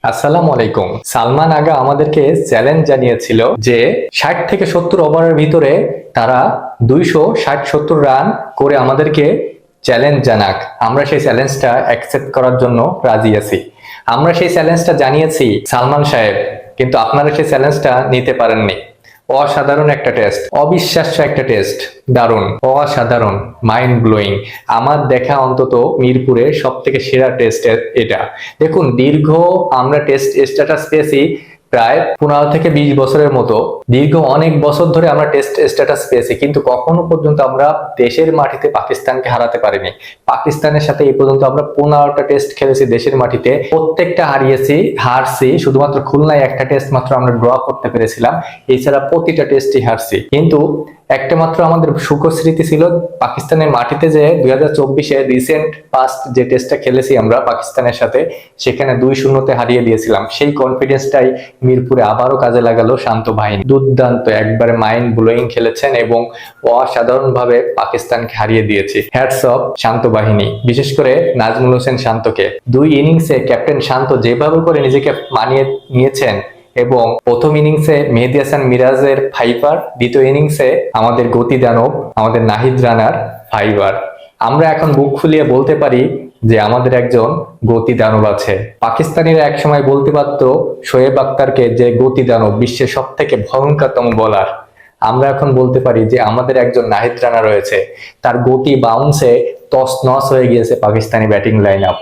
আসসালামু আলাইকুম। সালমান আগা আমাদেরকে চ্যালেঞ্জ জানিয়েছিল যে 60 থেকে 70 ওভারের ভিতরে তারা 260-70 রান করে আমাদেরকে চ্যালেঞ্জ জানাক। আমরা সেই চ্যালেঞ্জটা অ্যাকসেপ্ট করার জন্য রাজি আছি। আমরা সেই চ্যালেঞ্জটা জানিয়েছি সালমান সাহেব, কিন্তু আপনারা সেই চ্যালেঞ্জটা নিতে পারেননি। অসাধারণ একটা টেস্ট, অবিশ্বাস্য একটা টেস্ট, দারুণ, অসাধারণ, মাইন্ড ব্লোয়িং। আমার দেখা অন্তত মিরপুরে সব থেকে সেরা টেস্ট এটা। দেখুন, আমরা টেস্ট স্ট্যাটাস পেয়েছি প্রায় 15 থেকে 20 বছরের মতো। দীর্ঘ অনেক বছর ধরে আমরা টেস্ট স্ট্যাটাস পেয়েছি, কিন্তু কখনো পর্যন্ত আমরা দেশের মাটিতে পাকিস্তানকে হারাতে পারিনি। পাকিস্তানের সাথে এই পর্যন্ত আমরা 15টা টেস্ট খেলেছি দেশের মাটিতে, প্রত্যেকটা হারছি। শুধুমাত্র খুলনায় একটা টেস্ট মাত্র আমরা ড্র করতে পেরেছিলাম, এছাড়া প্রতিটা টেস্টই হারছি। কিন্তু একটা মাত্র আমাদের সুখ স্মৃতি ছিল পাকিস্তানের মাটিতে, যে 2024-এ রিসেন্ট পাস্ট যে টেস্টটা খেলেছি আমরা পাকিস্তানের সাথে, সেখানে 2-0-তে হারিয়ে দিয়েছিলাম। সেই কনফিডেন্সটাই মিরপুরে আবারও কাজে লাগালো শান্ত বাহিনী। দুর্দান্ত, একবারে মাইন্ড ব্লোয়িং খেলেছেন এবং অসাধারণ ভাবে পাকিস্তানকে হারিয়ে দিয়েছে। হ্যাটস অফ শান্ত বাহিনী, বিশেষ করে নাজমুল হোসেন শান্তকে। 2 ইনিংসে ক্যাপ্টেন শান্ত যেভাবে করে নিজেকে মানিয়ে নিয়েছেন, এবং প্রথম ইনিংসে মেহেদী হাসান মিরাজের ফাইবার, দ্বিতীয় ইনিংসে আমাদের গতি দানব আমাদের নাহিদ রানার ফাইবার। আমরা এখন বুক ফুলিয়ে বলতে পারি যে আমাদের একজন গতি দানব আছে। পাকিস্তানিরা একসময় বলতে পারতো শোয়েব আক্তারকে যে গতি দানব, বিশ্বের সব থেকে ভয়ঙ্করতম বোলার। আমরা এখন বলতে পারি যে আমাদের একজন নাহিদ রানা রয়েছে, তার গতি বাউন্সে তস নস হয়ে গিয়েছে পাকিস্তানি ব্যাটিং লাইন আপ।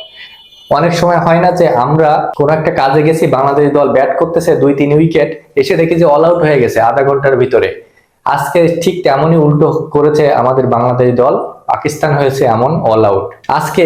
অনেক সময় হয় না যে আমরা কোন একটা কাজে গেছি, বাংলাদেশ দল ব্যাট করতেছে 2-3 উইকেট, এসে দেখি যে অল আউট হয়ে গেছে আধা ঘন্টার ভিতরে। আজকে ঠিক তেমনই উল্টো করেছে আমাদের বাংলাদেশ দল, পাকিস্তান হয়েছে এমন অল আউট। আজকে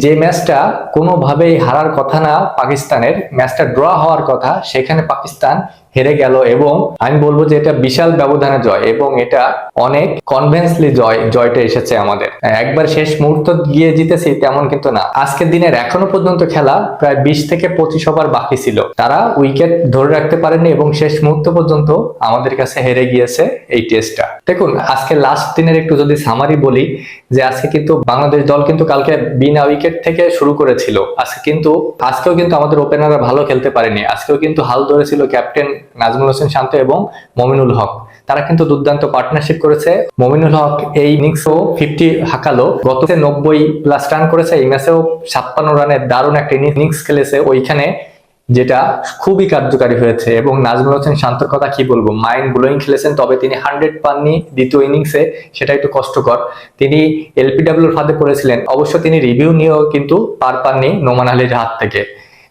যে ম্যাচটা কোনোভাবেই হারার কথা না, পাকিস্তানের ম্যাচটা ড্র হওয়ার কথা, সেখানে পাকিস্তান হেরে গেল। এবং আমি বলবো যে এটা বিশাল ব্যবধানে জয়, এবং এটা অনেক কনভিন্সলি জয়টা এসেছে আমাদের। একবার শেষ মুহূর্ত গিয়ে জিতেছি তেমন কিন্তু না। আজকের দিনের এখনো পর্যন্ত খেলা প্রায় 20 থেকে 25 ওভার বাকি ছিল, তারা উইকেট ধরে রাখতে পারেনি এবং শেষ মুহূর্ত পর্যন্ত আমাদের কাছে হেরে গিয়েছে এই টেস্টটা। দেখুন, আজকে লাস্ট দিনের একটু যদি সামারি বলি, যে আজকে কিন্তু বাংলাদেশ দল কিন্তু কালকে বিনা উইকেট থেকে শুরু করেছিল। আজকেও কিন্তু আমাদের ওপেনাররা ভালো খেলতে পারেনি। আজকেও কিন্তু হাল ধরেছিল ক্যাপ্টেন নাজমুল হোসেন শান্ত এবং মমিনুল হক। তারা কিন্তু দুর্দান্ত পার্টনারশিপ করেছে। মমিনুল হক এই ইনিংসেও 50 হাঁকালো, গত 90+ রান করেছে। এই ম্যাচেও 56 রানের দারুণ একটা ইনিংস খেলেছে ওইখানে, যেটা খুবই কার্যকারী হয়েছে। এবং নাজমুল হোসেন শান্তর কথা কি বলবো, মাইন্ড ব্লোয়িং খেলেছেন। তবে তিনি 100 পাননি দ্বিতীয় ইনিংসে, সেটা একটু কষ্টকর। তিনি এলপিডব্লিউর ফাঁদে পড়েছিলেন, অবশ্য তিনি রিভিউ নিয়েও কিন্তু পাননি নোমান আলীর হাত থেকে।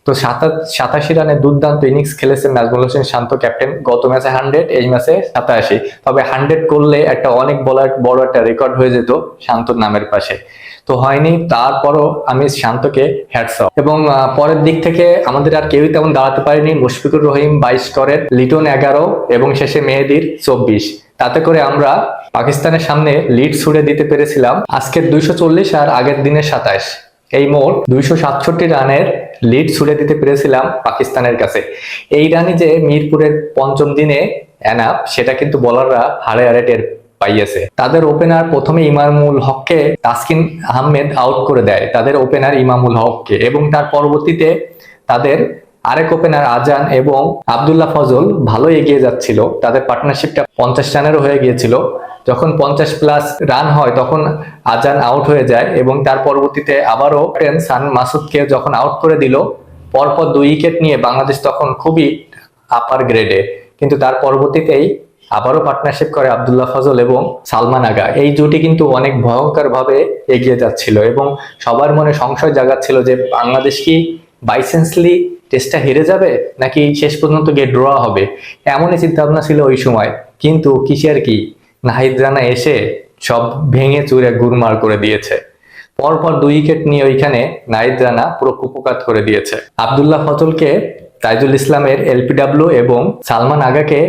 তো 87 রানের দুর্দান্ত ইনিংস খেলেছেন নাজমুল হোসেন শান্ত ক্যাপ্টেন। গত ম্যাচে 100, এই ম্যাচে 87। তবে 100 করলে একটা অনেক বড় একটা রেকর্ড হয়ে যেত শান্তর নামের পাশে, তো হয়নি। তারপরও আমি শান্তকে হ্যাটস অফ। এবং পরের দিক থেকে আমাদের আর কেউই তেমন দাঁড়াতে পারেনি। মুশফিকুর রহিম 22 স্কোরের, লিটন 11 এবং শেষে মেহেদির 24। তাতে করে আমরা পাকিস্তানের সামনে লিড ছুড়ে দিতে পেরেছিলাম আজকের 240 আর আগের দিনের 27। এই মোট 267 রানের লিড ছুড়ে দিতে পেরেছিলাম পাকিস্তানের কাছে। এই রানই যে মিরপুরের পঞ্চম দিনে এনাফ, সেটা কিন্তু বোলাররা হারে হারে টের পাইয়েছে। তাদের ওপেনার প্রথমে ইমামুল হককে তাসকিন আহমেদ আউট করে দেয়, তাদের ওপেনার ইমামুল হককে। এবং তার পরবর্তীতে তাদের আরেক ওপেনার আজান এবং আব্দুল্লাহ ফজল ভালো এগিয়ে যাচ্ছিল, তাদের পার্টনারশিপটা 50 রানেরও হয়ে গিয়েছিল। যখন 50+ রান হয় তখন আজান আউট হয়ে যায়, এবং তার পরবর্তীতে আবারও সান মাসুদকে যখন আউট করে দিল, পরপর 2 উইকেট নিয়ে বাংলাদেশ তখন খুবই আপার গ্রেডে। কিন্তু তার পরবর্তীতেই আবারও পার্টনারশিপ করে আব্দুল্লাহ ফজল এবং সালমান আগা। এই জুটি কিন্তু অনেক ভয়ঙ্কর ভাবে এগিয়ে যাচ্ছিল, এবং সবার মনে সংশয় জাগাচ্ছিল যে বাংলাদেশ কি বাইসেন্সলি টেস্টটা হেরে যাবে, নাকি শেষ পর্যন্ত গিয়ে ড্র হবে। এমনই চিন্তা ভাবনা ছিল ওই সময়। কিন্তু কিসের কি, নাহিদ রানা এসে সব ভেঙে চুরে গুরমার করে দিয়েছে। পরপর 2 উইকেট নিয়ে ওইখানে নাহিদ রানা পুরো কুপকাত করে দিয়েছে। আব্দুল্লাহ ফজলকে তাইজুল ইসলামের এলপিডব্লিউ এবং সালমান আগাকে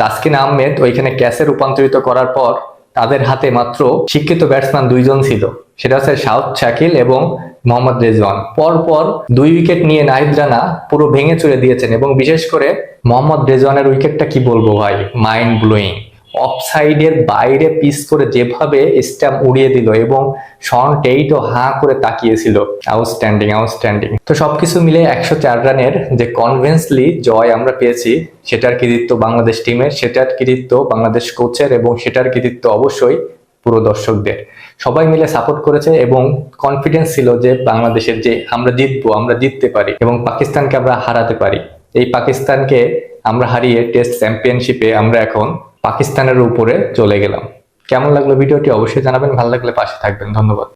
তাসকিন আহমেদ ওইখানে ক্যাচে রূপান্তরিত করার পর তাদের হাতে মাত্র শিক্ষিত ব্যাটসম্যান 2জন ছিল, সেটা হচ্ছে শাওক শাকিল এবং মোহাম্মদ রেজওয়ান। পরপর 2 উইকেট নিয়ে নাহিদ রানা পুরো ভেঙে চুরে দিয়েছেন। এবং বিশেষ করে মোহাম্মদ রেজওয়ানের উইকেটটা কি বলবো ভাই, মাইন্ড ব্লোয়িং, অফসাইডের বাইরে পিস করে যেভাবে স্ট্যাম্প উড়িয়ে দিল এবং শন টেইটও হাঁ করে তাকিয়েছিল। Outstanding outstanding. তো সবকিছু মিলে 104 রানের যে কনভিন্সলি জয় আমরা পেয়েছি, সেটার কৃতিত্ব বাংলাদেশ টিমের, সেটার কৃতিত্ব বাংলাদেশ কোচের এবং সেটার কৃতিত্ব অবশ্যই পুরো দর্শকদের। সবাই মিলে সাপোর্ট করেছে এবং কনফিডেন্স ছিল যে বাংলাদেশের যে আমরা জিতবো, আমরা জিততে পারি এবং পাকিস্তানকে আমরা হারাতে পারি। এই পাকিস্তানকে আমরা হারিয়ে টেস্ট চ্যাম্পিয়নশিপে আমরা এখন পাকিস্তানের উপরে চলে গেলাম। কেমন লাগলো ভিডিওটি অবশ্যই জানাবেন, ভালো লাগলে পাশে থাকবেন। ধন্যবাদ।